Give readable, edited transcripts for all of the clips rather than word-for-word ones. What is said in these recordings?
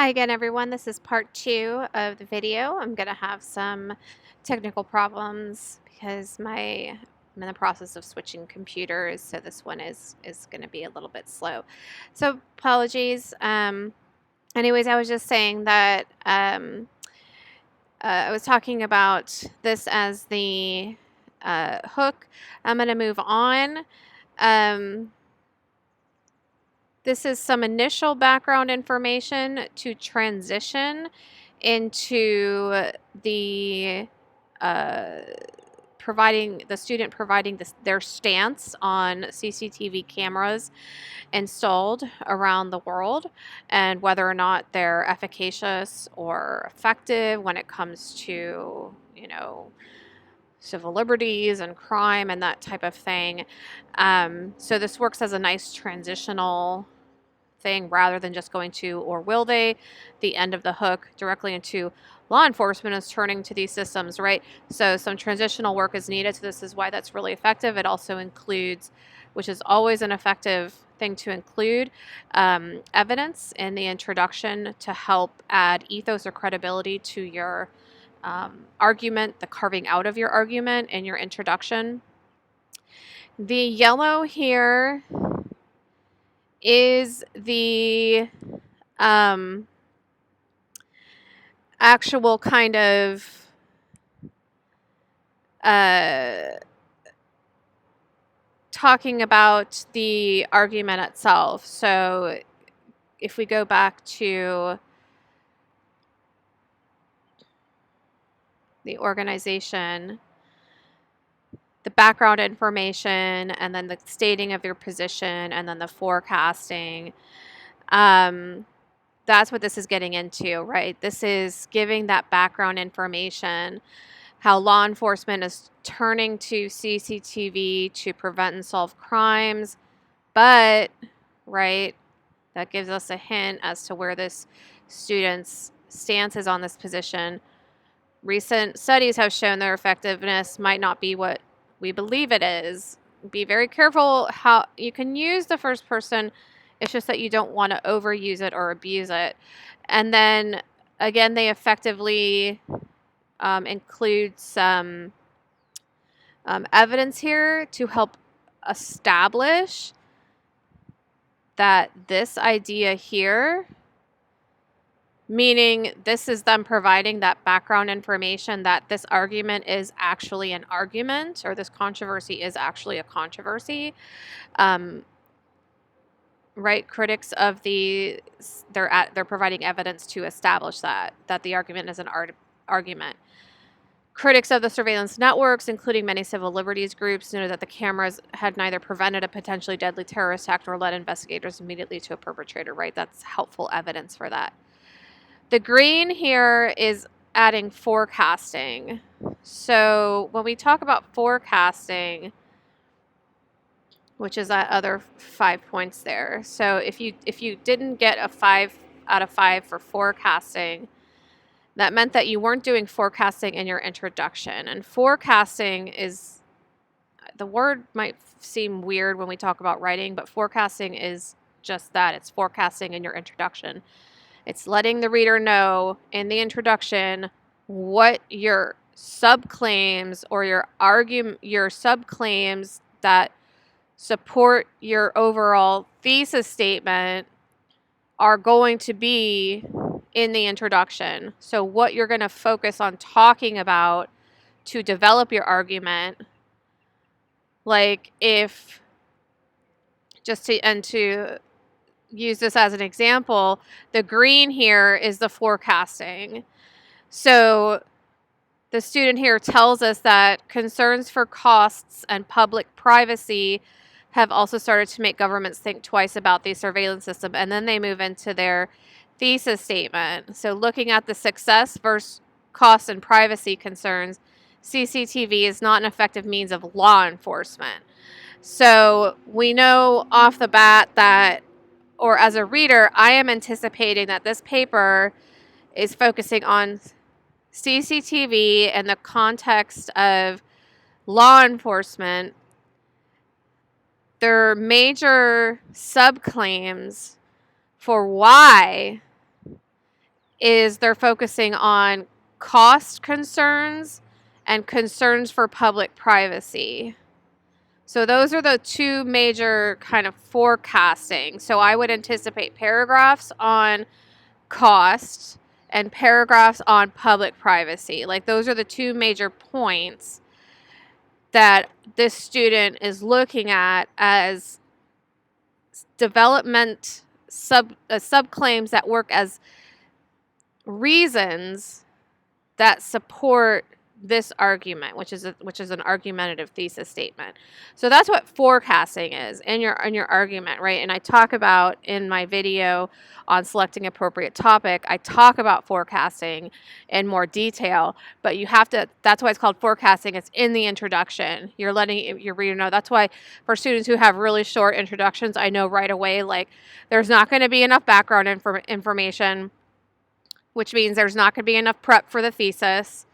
Hi again, everyone. This is part 2 of the video. I'm going to have some technical problems because I'm in the process of switching computers, so this one is going to be a little bit slow. So apologies. Anyways, I was just saying that I was talking about this as the hook. I'm going to move on. This is some initial background information to transition into the uh, providing their stance on CCTV cameras installed around the world and whether or not they're efficacious or effective when it comes to, civil liberties and crime and that type of thing. So this works as a nice transitional thing rather than just going to, or will they, the end of the hook directly into law enforcement is turning to these systems, right? So some transitional work is needed. So this is why that's really effective. It also includes, which is always an effective thing to include, evidence in the introduction to help add ethos or credibility to your argument, the carving out of your argument in your introduction. The yellow here is the actual kind of talking about the argument itself. So if we go back to the organization, the background information, and then the stating of your position, and then the forecasting, that's what this is getting into, right? This is giving that background information, how law enforcement is turning to CCTV to prevent and solve crimes, but, right, that gives us a hint as to where this student's stance is on this position. Recent studies have shown their effectiveness might not be what we believe it is. Be very careful how you can use the first person. It's just that you don't want to overuse it or abuse it. And then again, they effectively include some evidence here to help establish that this idea here, meaning this is them providing that background information that this argument is actually an argument, or this controversy is actually a controversy. Right? Critics of they're providing evidence to establish that the argument is an argument. Critics of the surveillance networks, including many civil liberties groups, noted that the cameras had neither prevented a potentially deadly terrorist act nor led investigators immediately to a perpetrator, right? That's helpful evidence for that. The green here is adding forecasting. So when we talk about forecasting, which is that other 5 points there. So if you didn't get a 5 out of 5 for forecasting, that meant that you weren't doing forecasting in your introduction. And forecasting is, the word might seem weird when we talk about writing, but forecasting is just that. It's forecasting in your introduction. It's letting the reader know in the introduction what your subclaims or your subclaims that support your overall thesis statement are going to be in the introduction. So what you're going to focus on talking about to develop your argument, like if, to use this as an example, the green here is the forecasting. So the student here tells us that concerns for costs and public privacy have also started to make governments think twice about the surveillance system. And then they move into their thesis statement. So looking at the success versus cost and privacy concerns, CCTV is not an effective means of law enforcement. So we know off the bat that, or as a reader, I am anticipating that this paper is focusing on CCTV in the context of law enforcement. Their major subclaims for why is they're focusing on cost concerns and concerns for public privacy. So those are the two major kind of forecasting. So I would anticipate paragraphs on cost and paragraphs on public privacy. Like those are the two major points that this student is looking at as development subclaims that work as reasons that support this argument, which is an argumentative thesis statement. So that's what forecasting is in your argument, right? And I talk about in my video on selecting appropriate topic, I talk about forecasting in more detail, but you have to, that's why it's called forecasting. It's in the introduction. You're letting your reader know. That's why for students who have really short introductions, I know right away, like there's not going to be enough background information, which means there's not going to be enough prep for the thesis.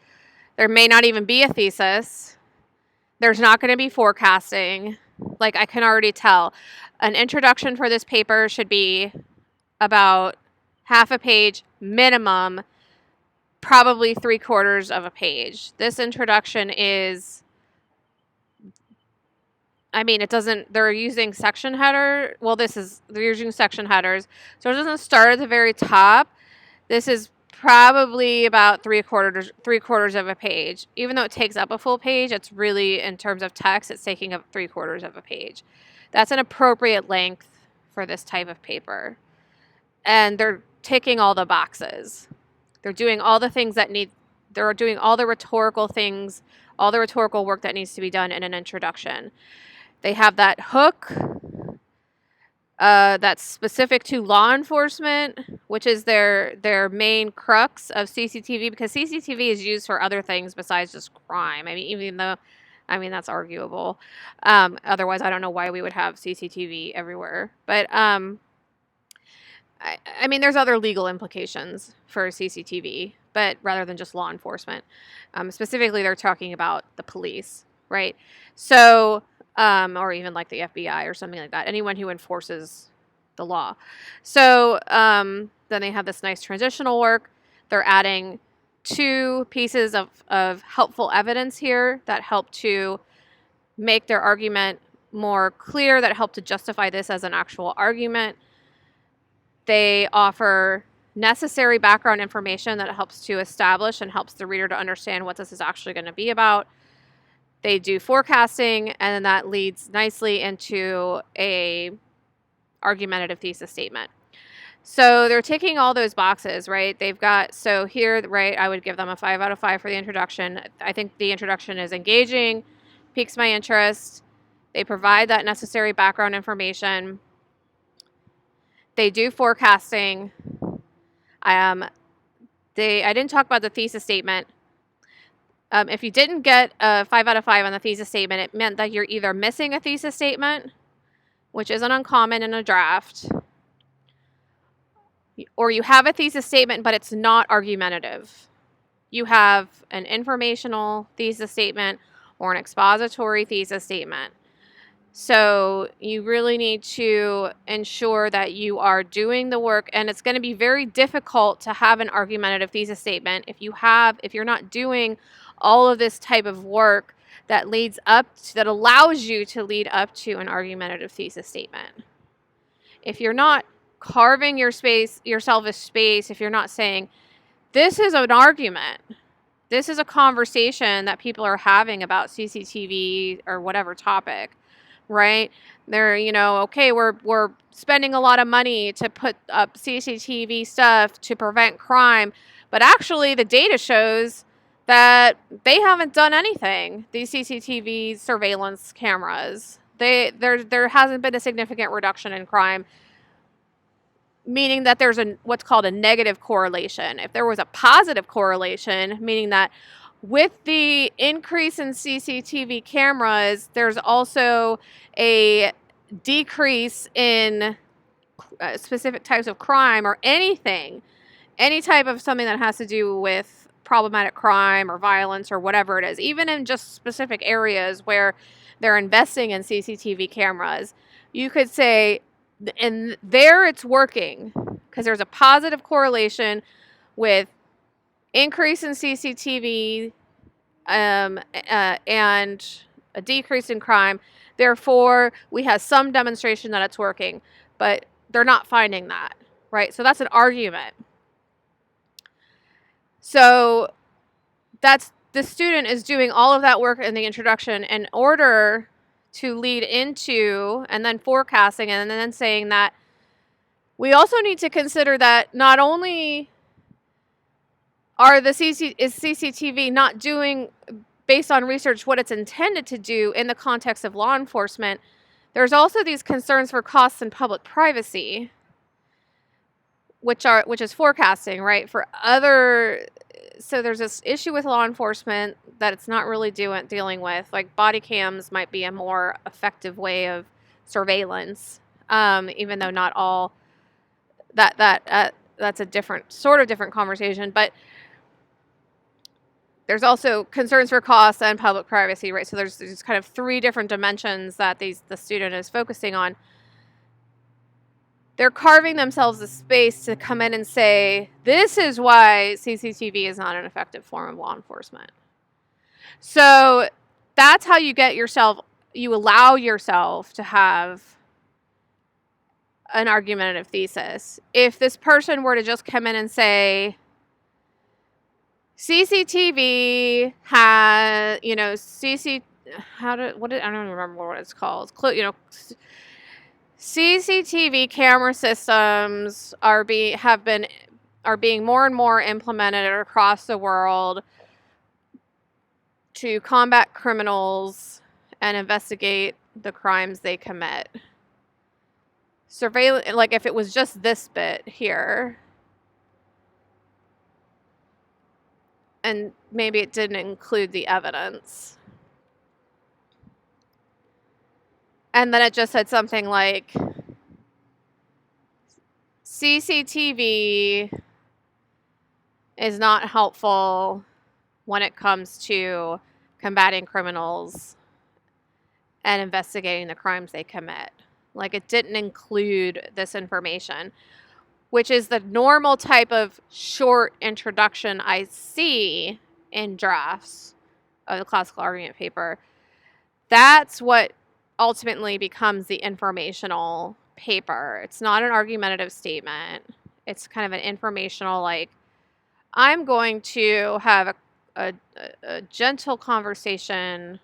There may not even be a thesis. There's not going to be forecasting. Like I can already tell. An introduction for this paper should be about half a page minimum, probably 3/4 of a page. This introduction is, I mean, it doesn't, they're using section header. Well, they're using section headers. So it doesn't start at the very top. This is probably about 3/4 of a page. Even though it takes up a full page, it's really, in terms of text, it's taking up 3/4 of a page. That's an appropriate length for this type of paper. And they're ticking all the boxes. They're doing all the things they're doing all the rhetorical things, all the rhetorical work that needs to be done in an introduction. They have that hook that's specific to law enforcement, which is their main crux of CCTV, because CCTV is used for other things besides just crime. I mean, even though, I mean, that's arguable. Otherwise, I don't know why we would have CCTV everywhere. But I mean, there's other legal implications for CCTV, but rather than just law enforcement. Specifically, they're talking about the police, right? So, or even like the FBI or something like that, anyone who enforces the law. So then they have this nice transitional work. They're adding 2 pieces of helpful evidence here that help to make their argument more clear, that help to justify this as an actual argument. They offer necessary background information that helps to establish and helps the reader to understand what this is actually going to be about. They do forecasting, and then that leads nicely into a argumentative thesis statement. So they're ticking all those boxes, right? They've got, so here, right, I would give them a 5 out of 5 for the introduction. I think the introduction is engaging, piques my interest. They provide that necessary background information. They do forecasting. I didn't talk about the thesis statement. If you didn't get a 5 out of 5 on the thesis statement, it meant that you're either missing a thesis statement, which isn't uncommon in a draft, or you have a thesis statement, but it's not argumentative. You have an informational thesis statement or an expository thesis statement. So you really need to ensure that you are doing the work, and it's going to be very difficult to have an argumentative thesis statement if you're not doing all of this type of work that allows you to lead up to an argumentative thesis statement. If you're not carving yourself a space, if you're not saying, this is an argument, this is a conversation that people are having about CCTV or whatever topic, right? They're, okay, we're spending a lot of money to put up CCTV stuff to prevent crime, but actually the data shows that they haven't done anything. These CCTV surveillance cameras, there hasn't been a significant reduction in crime, meaning that there's what's called a negative correlation. If there was a positive correlation, meaning that with the increase in CCTV cameras, there's also a decrease in specific types of crime or any type of something that has to do with problematic crime or violence or whatever it is, even in just specific areas where they're investing in CCTV cameras, you could say, and there it's working because there's a positive correlation with increase in CCTV and a decrease in crime. Therefore, we have some demonstration that it's working, but they're not finding that, right? So that's an argument. So that's the student is doing all of that work in the introduction in order to lead into and then forecasting and then saying that we also need to consider that not only are is CCTV not doing, based on research, what it's intended to do in the context of law enforcement, there's also these concerns for costs and public privacy, which is forecasting, right? So there's this issue with law enforcement that it's not really dealing with. Like body cams might be a more effective way of surveillance, even though not all that's a different conversation. But there's also concerns for costs and public privacy, right? So there's kind of three different dimensions that the student is focusing on. They're carving themselves a space to come in and say, this is why CCTV is not an effective form of law enforcement. So that's how you allow yourself to have an argumentative thesis. If this person were to just come in and say, CCTV has, I don't remember what it's called. CCTV camera systems are being more and more implemented across the world to combat criminals and investigate the crimes they commit. Surveillance, like if it was just this bit here, and maybe it didn't include the evidence, and then it just said something like CCTV is not helpful when it comes to combating criminals and investigating the crimes they commit. Like it didn't include this information, which is the normal type of short introduction I see in drafts of the classical argument paper. That's what ultimately becomes the informational paper. It's not an argumentative statement. It's kind of an informational, like, I'm going to have a gentle conversation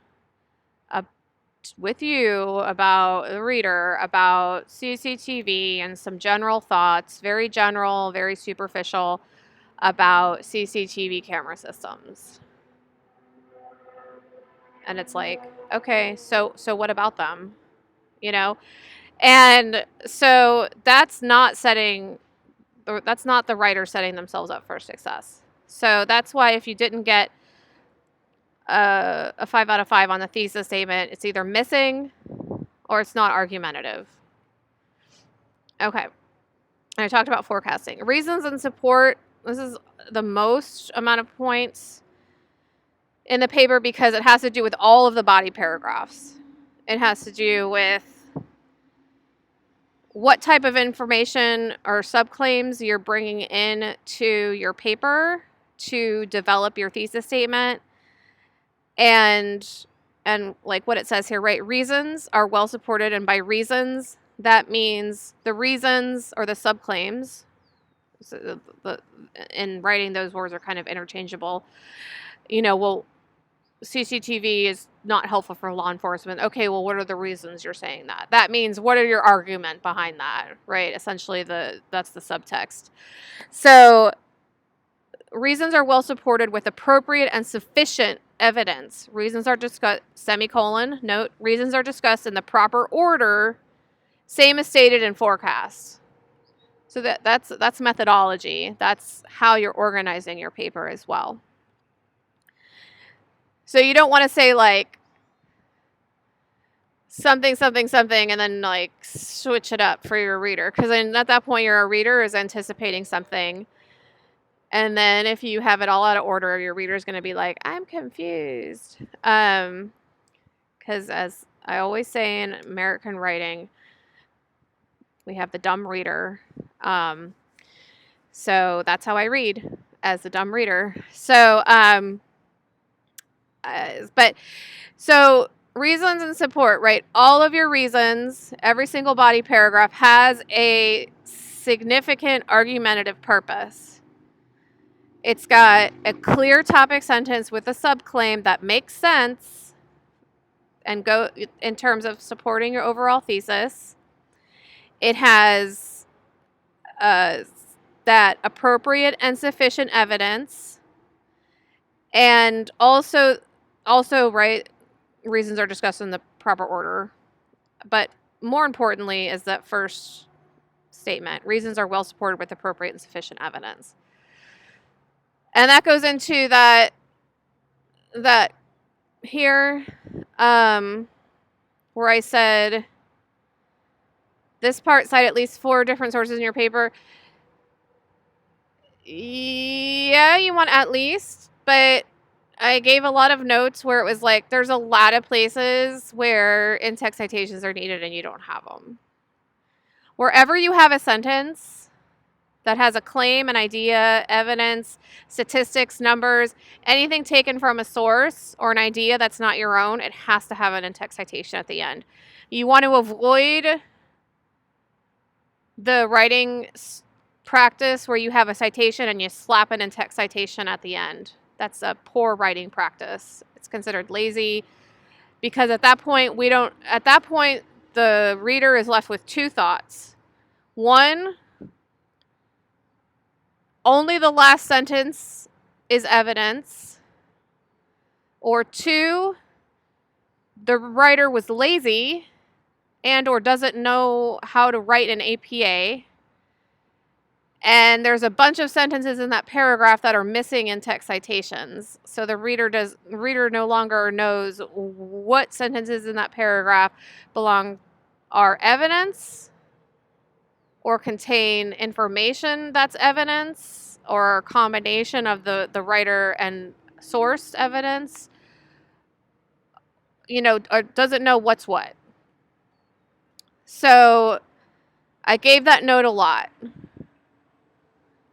with you about the reader, about CCTV and some general thoughts, very general, very superficial, about CCTV camera systems. And it's like, okay, so what about them? And so that's not the writer setting themselves up for success. So that's why if you didn't get a 5 out of 5 on the thesis statement, it's either missing or it's not argumentative. Okay. And I talked about forecasting. Reasons and support. This is the most amount of points in the paper because it has to do with all of the body paragraphs. It has to do with what type of information or subclaims you're bringing in to your paper to develop your thesis statement. And like what it says here, right? Reasons are well supported. And by reasons, that means the reasons or the subclaims. So in writing, those words are kind of interchangeable. Well, CCTV is not helpful for law enforcement. Okay, well, what are the reasons you're saying that? That means what are your argument behind that, right? Essentially, that's the subtext. So reasons are well supported with appropriate and sufficient evidence. Reasons are discussed, note, reasons are discussed in the proper order, same as stated in forecasts. So that's methodology. That's how you're organizing your paper as well. So you don't want to say like something, and then like switch it up for your reader. Because then at that point, your reader is anticipating something. And then if you have it all out of order, your reader is going to be like, I'm confused. Because as I always say in American writing, we have the dumb reader. So that's how I read. as a dumb reader. So, so reasons and support, right? All of your reasons, every single body paragraph has a significant argumentative purpose. It's got a clear topic sentence with a subclaim that makes sense and go in terms of supporting your overall thesis. It has that appropriate and sufficient evidence, and also, right, reasons are discussed in the proper order. But more importantly is that first statement: reasons are well supported with appropriate and sufficient evidence. And that goes into that here, where I said this part, cite at least 4 different sources in your paper. Yeah, you want at least, but I gave a lot of notes where it was like there's a lot of places where in-text citations are needed and you don't have them. Wherever you have a sentence that has a claim, an idea, evidence, statistics, numbers, anything taken from a source or an idea that's not your own, it has to have an in-text citation at the end. You want to avoid the writing practice where you have a citation and you slap an in-text citation at the end. That's a poor writing practice. It's considered lazy because at that point the reader is left with 2 thoughts. 1, only the last sentence is evidence. Or 2, the writer was lazy and or doesn't know how to write an APA. And there's a bunch of sentences in that paragraph that are missing in-text citations. So the reader no longer knows what sentences in that paragraph are evidence or contain information that's evidence or a combination of the writer and source evidence, or doesn't know what's what. So I gave that note a lot.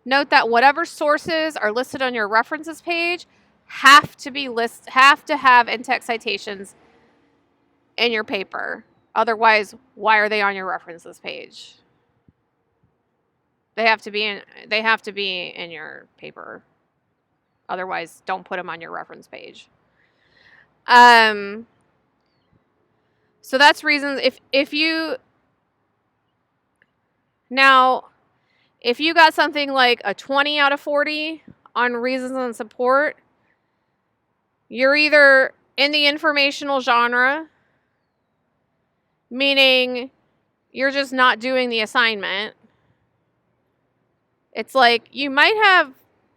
Note that whatever sources are listed on your references page have to have in-text citations in your paper. Otherwise, why are they on your references page? They have to be in your paper. Otherwise, don't put them on your reference page. So that's reasons. If you got something like a 20 out of 40 on reasons and support, you're either in the informational genre, meaning you're just not doing the assignment. It's like you might have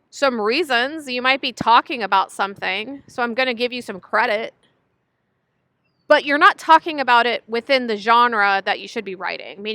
some reasons. You might be talking about something, so I'm going to give you some credit. But you're not talking about it within the genre that you should be writing, meaning